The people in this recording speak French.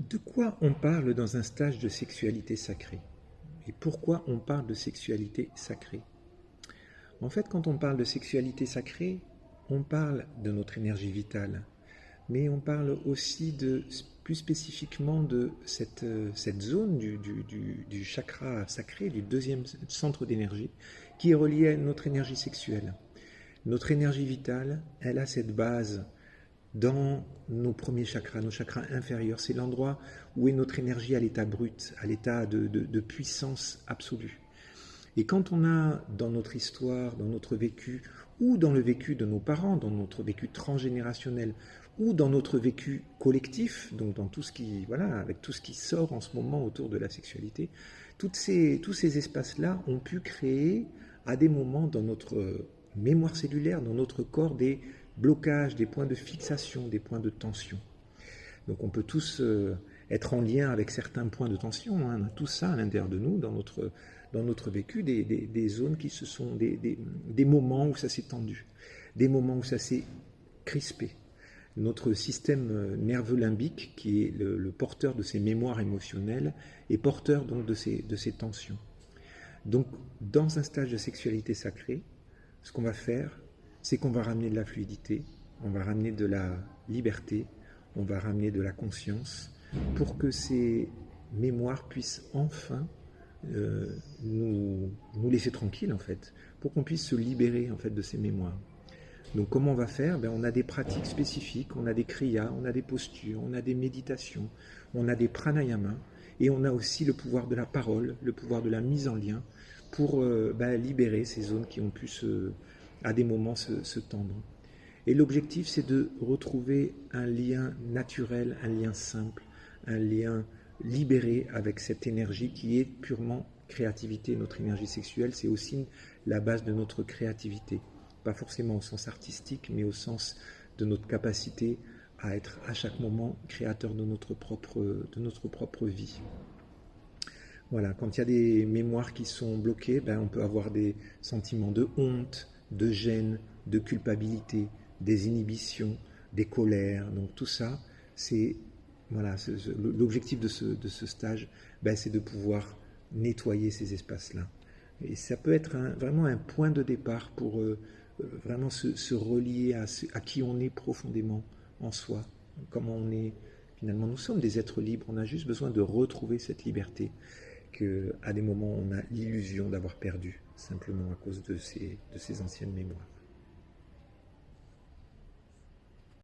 De quoi on parle dans un stage de sexualité sacrée? Et pourquoi on parle de sexualité sacrée? En fait, quand on parle de sexualité sacrée, on parle de notre énergie vitale, mais on parle aussi plus spécifiquement de cette zone du chakra sacré, du deuxième centre d'énergie, qui est relié à notre énergie sexuelle. Notre énergie vitale, elle a cette base dans nos premiers chakras, nos chakras inférieurs. C'est l'endroit où est notre énergie à l'état brut, à l'état de puissance absolue. Et quand on a dans notre histoire, dans notre vécu, ou dans le vécu de nos parents, dans notre vécu transgénérationnel, ou dans notre vécu collectif, donc dans tout ce qui, voilà, avec tout ce qui sort en ce moment autour de la sexualité, tous ces espaces-là ont pu créer à des moments dans notre mémoire cellulaire, dans notre corps, des blocages, des points de fixation, des points de tension. Donc on peut tous être en lien avec certains points de tension, hein. On a tout ça à l'intérieur de nous, dans notre vécu, des zones qui se sont, des moments où ça s'est tendu, des moments où ça s'est crispé. Notre système nerveux limbique, qui est le porteur de ces mémoires émotionnelles, est porteur donc de ces tensions. Donc dans un stage de sexualité sacrée, ce qu'on va faire, c'est qu'on va ramener de la fluidité, on va ramener de la liberté, on va ramener de la conscience pour que ces mémoires puissent enfin nous laisser tranquilles en fait, pour qu'on puisse se libérer en fait de ces mémoires. Donc comment on va faire? On a des pratiques spécifiques, on a des kriyas, on a des postures, on a des méditations, on a des pranayamas, et on a aussi le pouvoir de la parole, le pouvoir de la mise en lien pour libérer ces zones qui ont pu à des moments se tendre. Et l'objectif, c'est de retrouver un lien naturel, un lien simple, un lien libéré avec cette énergie qui est purement créativité. Notre énergie sexuelle, c'est aussi la base de notre créativité. Pas forcément au sens artistique, mais au sens de notre capacité à être à chaque moment créateur de notre propre vie. Voilà, quand il y a des mémoires qui sont bloquées, on peut avoir des sentiments de honte, de gêne, de culpabilité, des inhibitions, des colères. Donc tout ça, c'est voilà, l'objectif de ce stage, c'est de pouvoir nettoyer ces espaces-là. Et ça peut être vraiment un point de départ pour vraiment se relier à qui on est profondément en soi, comment on est. Finalement, nous sommes des êtres libres, on a juste besoin de retrouver cette liberté qu'à des moments on a l'illusion d'avoir perdu, simplement à cause de ces anciennes mémoires.